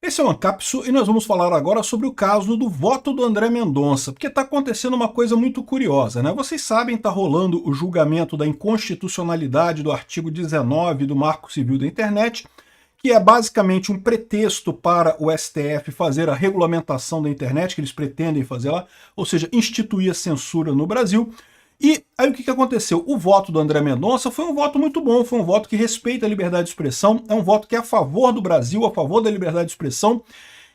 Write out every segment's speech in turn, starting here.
Esse é o Ancapsu e nós vamos falar agora sobre o caso do voto do André Mendonça, porque está acontecendo uma coisa muito curiosa, né? Vocês sabem, está rolando o julgamento da inconstitucionalidade do artigo 19 do Marco Civil da Internet, que é basicamente um pretexto para o STF fazer a regulamentação da internet, que eles pretendem fazer lá, ou seja, instituir a censura no Brasil. E aí o que aconteceu? O voto do André Mendonça foi um voto muito bom, foi um voto que respeita a liberdade de expressão, é um voto que é a favor do Brasil, a favor da liberdade de expressão.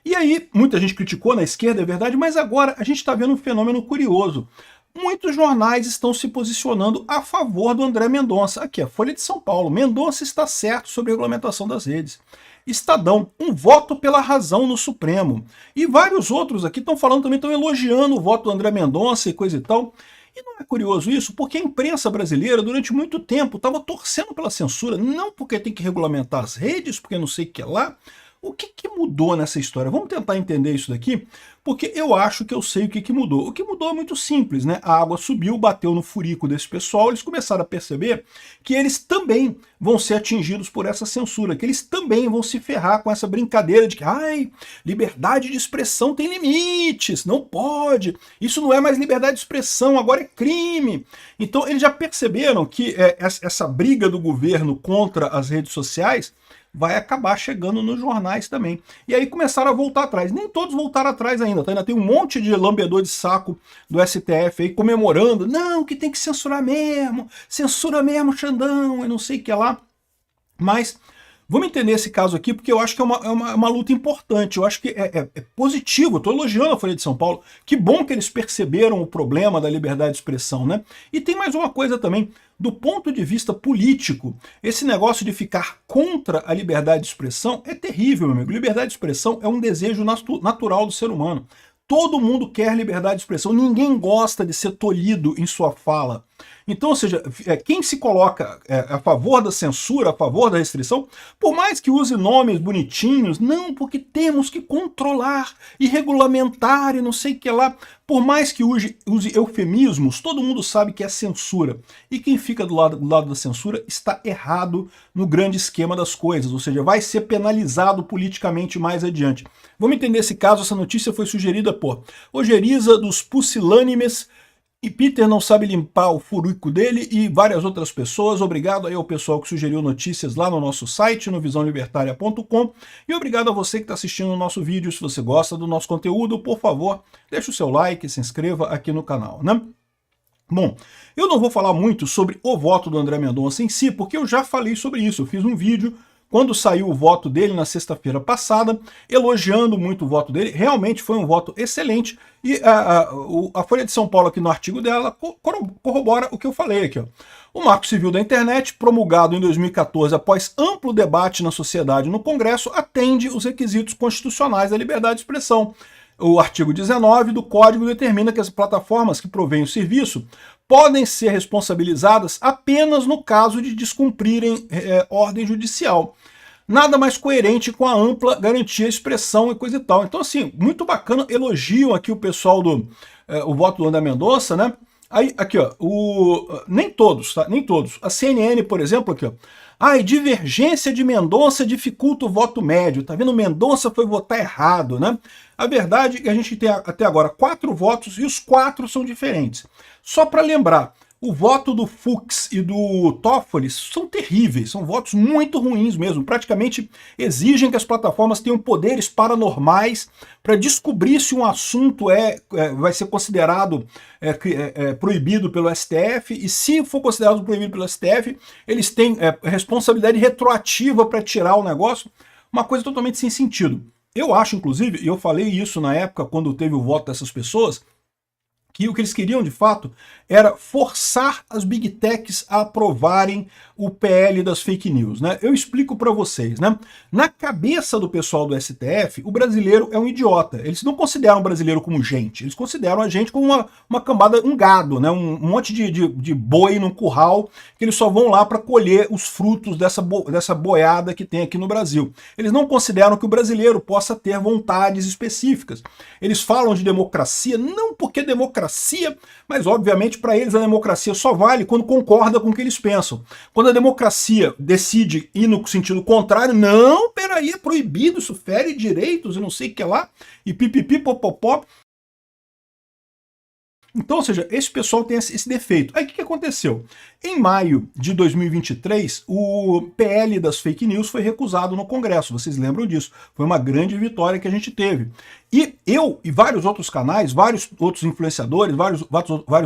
E aí, muita gente criticou na esquerda, é verdade, mas agora a gente está vendo um fenômeno curioso. Muitos jornais estão se posicionando a favor do André Mendonça. Aqui, a Folha de São Paulo. Mendonça está certo sobre a regulamentação das redes. Estadão, um voto pela razão no Supremo. E vários outros aqui estão falando também, estão elogiando o voto do André Mendonça e coisa e tal. E não é curioso isso? Porque a imprensa brasileira, durante muito tempo, estava torcendo pela censura, não porque tem que regulamentar as redes, porque não sei o que é lá. O que mudou nessa história? Vamos tentar entender isso daqui, porque eu acho que eu sei o que mudou. O que mudou é muito simples, né? A água subiu, bateu no furico desse pessoal, eles começaram a perceber que eles também vão ser atingidos por essa censura, que eles também vão se ferrar com essa brincadeira de que, ai, liberdade de expressão tem limites, não pode, isso não é mais liberdade de expressão, agora é crime. Então eles já perceberam que essa briga do governo contra as redes sociais vai acabar chegando nos jornais também. E aí começaram a voltar atrás. Nem todos voltaram atrás ainda, tá? Ainda tem um monte de lambedor de saco do STF aí comemorando. Não, que tem que censurar mesmo, censura mesmo, Xandão, e não sei o que lá. Mas vamos entender esse caso aqui, porque eu acho que é uma luta importante, eu acho que é positivo, estou elogiando a Folha de São Paulo, que bom que eles perceberam o problema da liberdade de expressão, né? E tem mais uma coisa também, do ponto de vista político, esse negócio de ficar contra a liberdade de expressão é terrível, meu amigo. Liberdade de expressão é um desejo natural do ser humano. Todo mundo quer liberdade de expressão, ninguém gosta de ser tolhido em sua fala. Então, ou seja, quem se coloca a favor da censura, a favor da restrição, por mais que use nomes bonitinhos, não, porque temos que controlar e regulamentar e não sei o que lá, por mais que use eufemismos, todo mundo sabe que é censura. E quem fica do lado da censura está errado no grande esquema das coisas, ou seja, vai ser penalizado politicamente mais adiante. Vamos entender esse caso, essa notícia foi sugerida por Ojeriza dos Pusilânimes, e Peter não sabe limpar o furico dele e várias outras pessoas. Obrigado aí ao pessoal que sugeriu notícias lá no nosso site, no visãolibertaria.com. E obrigado a você que está assistindo o nosso vídeo. Se você gosta do nosso conteúdo, por favor, deixe o seu like, se inscreva aqui no canal, né? Bom, eu não vou falar muito sobre o voto do André Mendonça em si, porque eu já falei sobre isso. Eu fiz um vídeo quando saiu o voto dele na sexta-feira passada, elogiando muito o voto dele. Realmente foi um voto excelente. E a Folha de São Paulo, aqui no artigo dela, corrobora o que eu falei aqui, ó. O Marco Civil da Internet, promulgado em 2014 após amplo debate na sociedade e no Congresso, atende os requisitos constitucionais da liberdade de expressão. O artigo 19 do Código determina que as plataformas que provêm o serviço podem ser responsabilizadas apenas no caso de descumprirem ordem judicial. Nada mais coerente com a ampla garantia de expressão e coisa e tal. Então, assim, muito bacana, elogiam aqui o pessoal o voto do André Mendonça, né? Aí, aqui, ó, nem todos, tá? Nem todos. A CNN, por exemplo, aqui, ó. Ai, divergência de Mendonça dificulta o voto médio. Tá vendo? Mendonça foi votar errado, né? A verdade é que a gente tem até agora 4 votos e os 4 são diferentes. Só para lembrar, o voto do Fux e do Toffoli são terríveis, são votos muito ruins mesmo, praticamente exigem que as plataformas tenham poderes paranormais para descobrir se um assunto vai ser considerado proibido pelo STF, e se for considerado proibido pelo STF, eles têm responsabilidade retroativa para tirar o negócio, uma coisa totalmente sem sentido. Eu acho, inclusive, e eu falei isso na época quando teve o voto dessas pessoas, que o que eles queriam, de fato, era forçar as Big Techs a aprovarem o PL das fake news, né? Eu explico para vocês, né? Na cabeça do pessoal do STF, o brasileiro é um idiota. Eles não consideram o brasileiro como gente, eles consideram a gente como uma cambada, um gado, né? Um monte de boi num curral, que eles só vão lá para colher os frutos dessa boiada que tem aqui no Brasil. Eles não consideram que o brasileiro possa ter vontades específicas. Eles falam de democracia, não porque democracia democracia, mas obviamente para eles a democracia só vale quando concorda com o que eles pensam. Quando a democracia decide ir no sentido contrário, não, peraí, é proibido, isso fere direitos e não sei o que lá, e pipipi, popopó. Então, ou seja, esse pessoal tem esse defeito. Aí o que aconteceu? Em maio de 2023, o PL das fake news foi recusado no Congresso, vocês lembram disso. Foi uma grande vitória que a gente teve. E eu e vários outros canais, vários outros influenciadores, vários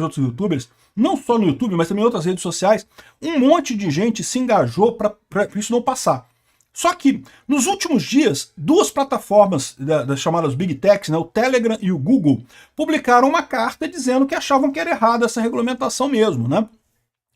outros youtubers, não só no YouTube, mas também em outras redes sociais, um monte de gente se engajou para isso não passar. Só que, nos últimos dias, duas plataformas das chamadas Big Techs, né, o Telegram e o Google, publicaram uma carta dizendo que achavam que era errada essa regulamentação mesmo, né?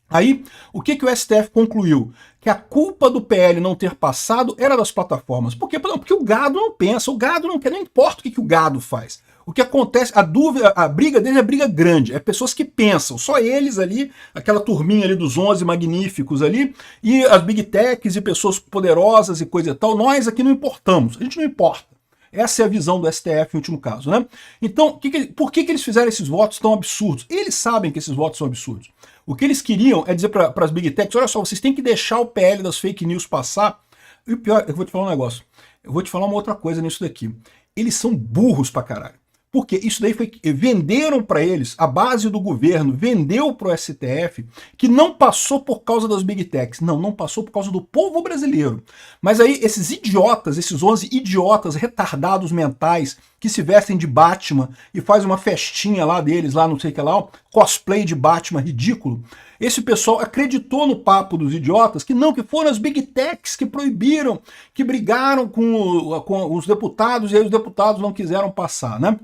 Aí, o que o STF concluiu? Que a culpa do PL não ter passado era das plataformas. Por quê? Porque o gado não pensa, o gado não quer, não importa o que o gado faz. O que acontece, a dúvida, a briga deles é briga grande, é pessoas que pensam, só eles ali, aquela turminha ali dos 11 magníficos ali, e as Big Techs e pessoas poderosas e coisa e tal, nós aqui não importamos, a gente não importa. Essa é a visão do STF em último caso, né? Então, por que eles fizeram esses votos tão absurdos? Eles sabem que esses votos são absurdos. O que eles queriam é dizer para as Big Techs, olha só, vocês têm que deixar o PL das fake news passar. E o pior, eu vou te falar um negócio, eu vou te falar uma outra coisa nisso daqui. Eles são burros pra caralho. Porque isso daí foi venderam para eles, a base do governo vendeu para o STF que não passou por causa das Big Techs. Não passou por causa do povo brasileiro. Mas aí esses idiotas, esses 11 idiotas retardados mentais que se vestem de Batman e faz uma festinha lá deles, lá não sei o que lá, cosplay de Batman ridículo, esse pessoal acreditou no papo dos idiotas que não, que foram as Big Techs que proibiram, que brigaram com os deputados e aí os deputados não quiseram passar, né?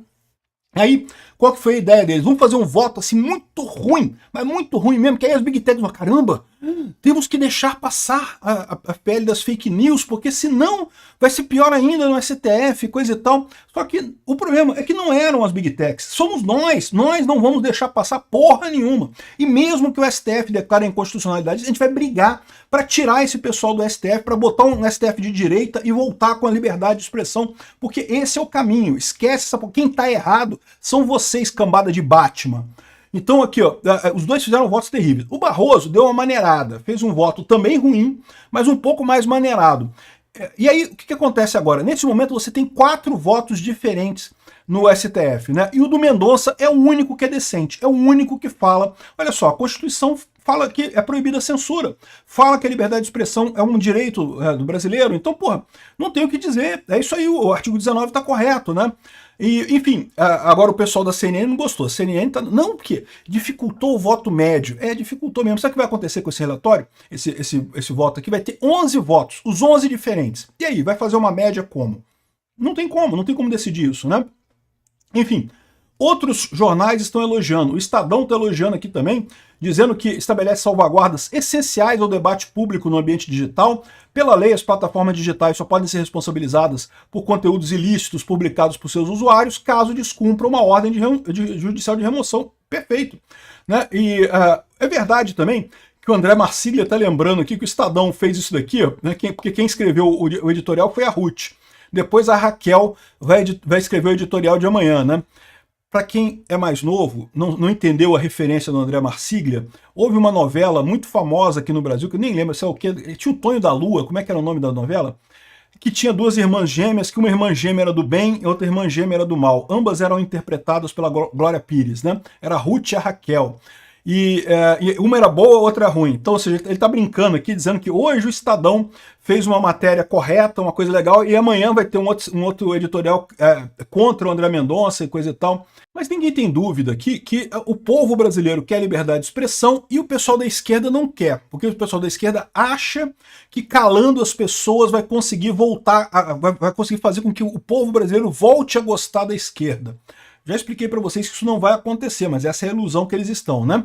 Aí, qual que foi a ideia deles? Vamos fazer um voto assim muito ruim, mas muito ruim mesmo, que aí as Big Techs vão, caramba, temos que deixar passar a PL das fake news, porque senão vai ser pior ainda no STF, coisa e tal. Só que o problema é que não eram as Big Techs, somos nós não vamos deixar passar porra nenhuma. E mesmo que o STF declare a inconstitucionalidade, a gente vai brigar para tirar esse pessoal do STF, para botar um STF de direita e voltar com a liberdade de expressão, porque esse é o caminho. Esquece essa, quem tá errado são vocês, cambada de Batman. Então aqui, ó, os dois fizeram votos terríveis. O Barroso deu uma maneirada, fez um voto também ruim, mas um pouco mais maneirado. E aí, o que acontece agora? Nesse momento você tem 4 votos diferentes no STF, né? E o do Mendonça é o único que é decente, é o único que fala, olha só, a Constituição fala que é proibida a censura, fala que a liberdade de expressão é um direito do brasileiro, então, porra, não tem o que dizer, é isso aí, o artigo 19 tá correto, né? E, enfim, agora o pessoal da CNN não gostou. A CNN tá... Não, porque dificultou o voto médio. Dificultou mesmo. Sabe o que vai acontecer com esse relatório? Esse voto aqui vai ter 11 votos, os 11 diferentes. E aí, vai fazer uma média como? Não tem como decidir isso, né? Enfim, outros jornais estão elogiando. O Estadão está elogiando aqui também, dizendo que estabelece salvaguardas essenciais ao debate público no ambiente digital. Pela lei, as plataformas digitais só podem ser responsabilizadas por conteúdos ilícitos publicados por seus usuários, caso descumpram uma ordem judicial de remoção. Perfeito. Né? E é verdade também que o André Marsiglia está lembrando aqui que o Estadão fez isso daqui, né? Porque quem escreveu o editorial foi a Ruth. Depois a Raquel vai escrever o editorial de amanhã, né? Para quem é mais novo, não entendeu a referência do André Marsiglia, houve uma novela muito famosa aqui no Brasil, que eu nem lembro, sei lá o quê, tinha o Tonho da Lua, como é que era o nome da novela? Que tinha 2 irmãs gêmeas, que uma irmã gêmea era do bem e outra irmã gêmea era do mal. Ambas eram interpretadas pela Glória Pires, né? Era a Ruth e a Raquel. E uma era boa, a outra era ruim. Então, ou seja, ele está brincando aqui, dizendo que hoje o Estadão fez uma matéria correta, uma coisa legal, e amanhã vai ter um outro editorial contra o André Mendonça e coisa e tal. Mas ninguém tem dúvida aqui que o povo brasileiro quer liberdade de expressão e o pessoal da esquerda não quer. Porque o pessoal da esquerda acha que calando as pessoas vai conseguir voltar, vai conseguir fazer com que o povo brasileiro volte a gostar da esquerda. Já expliquei para vocês que isso não vai acontecer, mas essa é a ilusão que eles estão, né?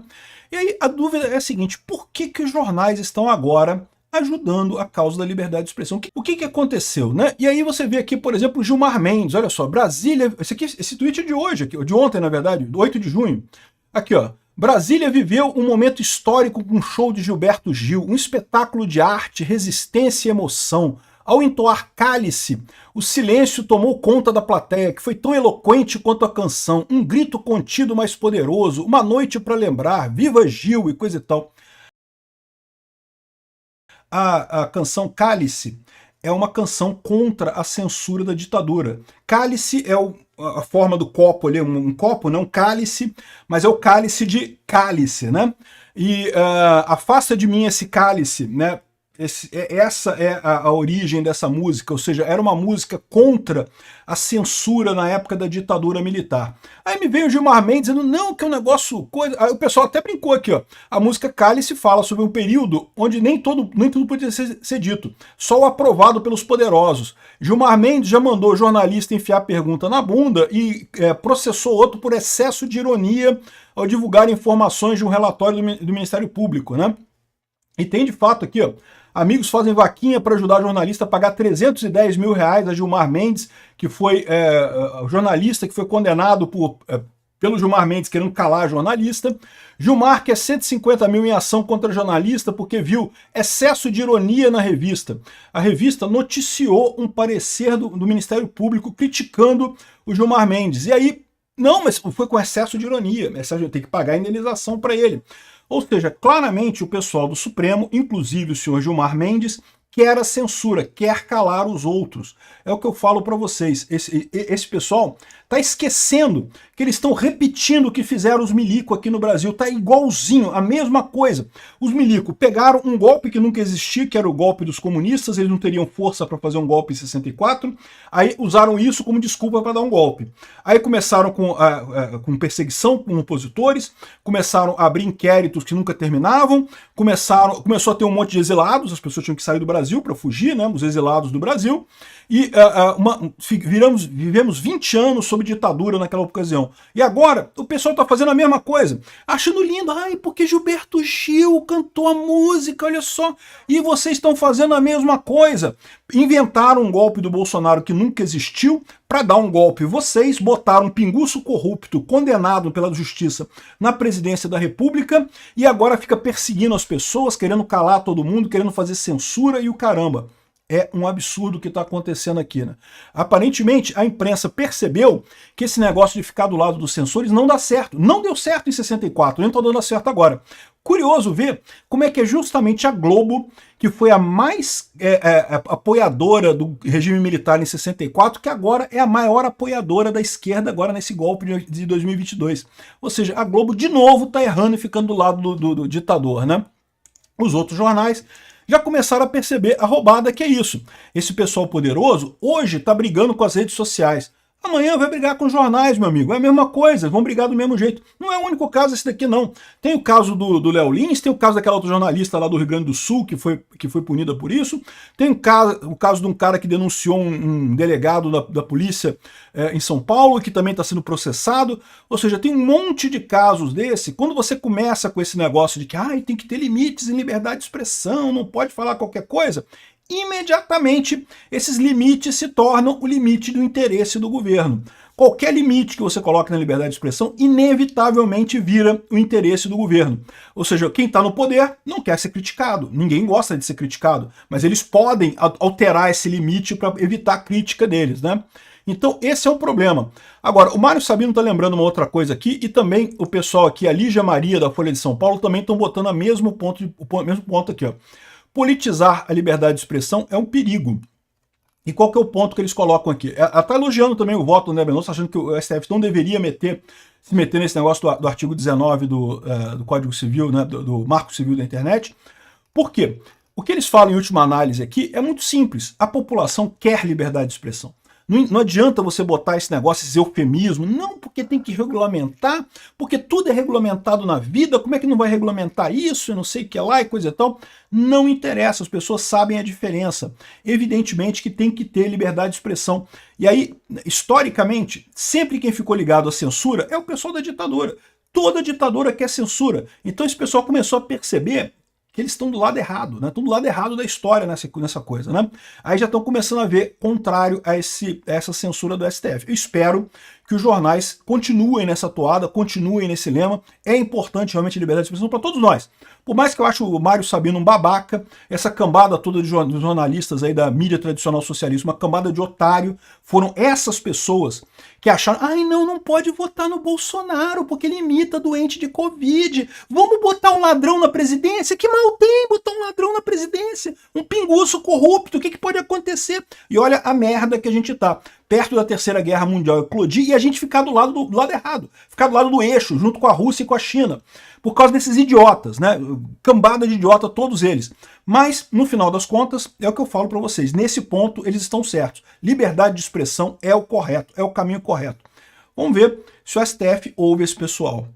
E aí a dúvida é a seguinte, por que os jornais estão agora ajudando a causa da liberdade de expressão? O que aconteceu, né? E aí você vê aqui, por exemplo, o Gilmar Mendes, olha só, Brasília, esse tweet é de hoje, aqui, de ontem, na verdade, do 8 de junho. Aqui, ó, Brasília viveu um momento histórico com um show de Gilberto Gil, um espetáculo de arte, resistência e emoção. Ao entoar Cálice, o silêncio tomou conta da plateia, que foi tão eloquente quanto a canção, um grito contido mais poderoso, uma noite para lembrar, viva Gil e coisa e tal. A canção Cálice é uma canção contra a censura da ditadura. Cálice é a forma do copo ali, um copo, não cálice, mas é o cálice de cálice, né? E afasta de mim esse cálice, né? Essa é a origem dessa música, ou seja, era uma música contra a censura na época da ditadura militar. Aí me veio o Gilmar Mendes dizendo, não, que é um negócio... Aí o pessoal até brincou aqui, ó. A música Cálice fala sobre um período onde nem tudo podia ser dito, só o aprovado pelos poderosos. Gilmar Mendes já mandou jornalista enfiar pergunta na bunda e processou outro por excesso de ironia ao divulgar informações de um relatório do Ministério Público, né? E tem de fato aqui, ó, amigos fazem vaquinha para ajudar jornalista a pagar 310 mil reais a Gilmar Mendes, que foi jornalista que foi condenado pelo Gilmar Mendes querendo calar jornalista. Gilmar quer 150 mil em ação contra jornalista porque viu excesso de ironia na revista. A revista noticiou um parecer do Ministério Público criticando o Gilmar Mendes. E aí, não, mas foi com excesso de ironia, tem que pagar a indenização para ele. Ou seja, claramente o pessoal do Supremo, inclusive o senhor Gilmar Mendes, quer a censura, quer calar os outros. É o que eu falo para vocês. Esse pessoal está esquecendo que eles estão repetindo o que fizeram os milico aqui no Brasil. Está igualzinho, a mesma coisa. Os milico pegaram um golpe que nunca existia, que era o golpe dos comunistas, eles não teriam força para fazer um golpe em 64, aí usaram isso como desculpa para dar um golpe. Aí começaram com perseguição com opositores, começaram a abrir inquéritos que nunca terminavam, começou a ter um monte de exilados, as pessoas tinham que sair do Brasil para fugir, né, os exilados do Brasil, e vivemos 20 anos sob ditadura naquela ocasião. E agora o pessoal está fazendo a mesma coisa, achando lindo, ai, porque Gilberto Gil cantou a música, olha só, e vocês estão fazendo a mesma coisa. Inventaram um golpe do Bolsonaro que nunca existiu, para dar um golpe vocês, botaram um pinguço corrupto, condenado pela justiça, na presidência da República, e agora fica perseguindo as pessoas, querendo calar todo mundo, querendo fazer censura e o caramba. É um absurdo o que está acontecendo aqui, né? Aparentemente, a imprensa percebeu que esse negócio de ficar do lado dos censores não dá certo. Não deu certo em 64, nem está dando certo agora. Curioso ver como é que é justamente a Globo, que foi a mais apoiadora do regime militar em 64, que agora é a maior apoiadora da esquerda agora nesse golpe de 2022. Ou seja, a Globo de novo está errando e ficando do lado do ditador, né? Os outros jornais já começaram a perceber a roubada que é isso. Esse pessoal poderoso hoje está brigando com as redes sociais. Amanhã vai brigar com os jornais, meu amigo. É a mesma coisa, vão brigar do mesmo jeito. Não é o único caso esse daqui, não. Tem o caso do Léo Lins, tem o caso daquela outra jornalista lá do Rio Grande do Sul, que foi punida por isso. Tem o caso de um cara que denunciou um delegado da polícia em São Paulo, que também está sendo processado. Ou seja, tem um monte de casos desse. Quando você começa com esse negócio de que tem que ter limites em liberdade de expressão, não pode falar qualquer coisa, imediatamente esses limites se tornam o limite do interesse do governo. Qualquer limite que você coloque na liberdade de expressão, inevitavelmente vira o interesse do governo. Ou seja, quem está no poder não quer ser criticado, ninguém gosta de ser criticado, mas eles podem alterar esse limite para evitar a crítica deles, né? Então esse é o problema. Agora, o Mário Sabino está lembrando uma outra coisa aqui, e também o pessoal aqui, a Lígia Maria da Folha de São Paulo, também estão botando o mesmo ponto aqui, ó. Politizar a liberdade de expressão é um perigo. E qual que é o ponto que eles colocam aqui? Ela está elogiando também o voto do André Mendonça, achando que o STF não deveria se meter nesse negócio do artigo 19 do Código Civil, né, do Marco Civil da Internet. Por quê? O que eles falam em última análise aqui é muito simples. A população quer liberdade de expressão. Não adianta você botar esse negócio, esse eufemismo, não, porque tem que regulamentar, porque tudo é regulamentado na vida, como é que não vai regulamentar isso, e não sei o que lá e coisa e tal. Não interessa, as pessoas sabem a diferença. Evidentemente que tem que ter liberdade de expressão. E aí, historicamente, sempre quem ficou ligado à censura é o pessoal da ditadura. Toda ditadura quer censura. Então esse pessoal começou a perceber que eles estão do lado errado, né? Estão do lado errado da história nessa coisa, né? Aí já estão começando a ver contrário a essa censura do STF. Eu espero que os jornais continuem nessa toada, continuem nesse lema. É importante realmente a liberdade de expressão para todos nós. Por mais que eu acho o Mário Sabino um babaca, essa cambada toda de jornalistas aí da mídia tradicional socialista, uma cambada de otário, foram essas pessoas que acharam, ai não pode votar no Bolsonaro porque ele imita doente de Covid. Vamos botar um ladrão na presidência? Que mal tem botar um ladrão na presidência? Um pinguço corrupto, o que pode acontecer? E olha a merda que a gente tá. Perto da Terceira Guerra Mundial eclodir e a gente ficar do lado errado, ficar do lado do eixo, junto com a Rússia e com a China, por causa desses idiotas, né? Cambada de idiota, todos eles. Mas, no final das contas, é o que eu falo para vocês, nesse ponto eles estão certos. Liberdade de expressão é o correto, é o caminho correto. Vamos ver se o STF ouve esse pessoal.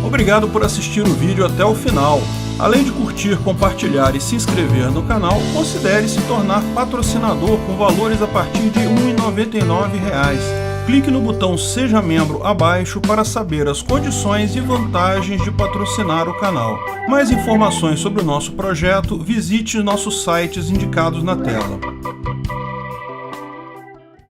Obrigado por assistir o vídeo até o final. Além de curtir, compartilhar e se inscrever no canal, considere se tornar patrocinador com valores a partir de R$ 1,99. Clique no botão Seja Membro abaixo para saber as condições e vantagens de patrocinar o canal. Mais informações sobre o nosso projeto, visite nossos sites indicados na tela.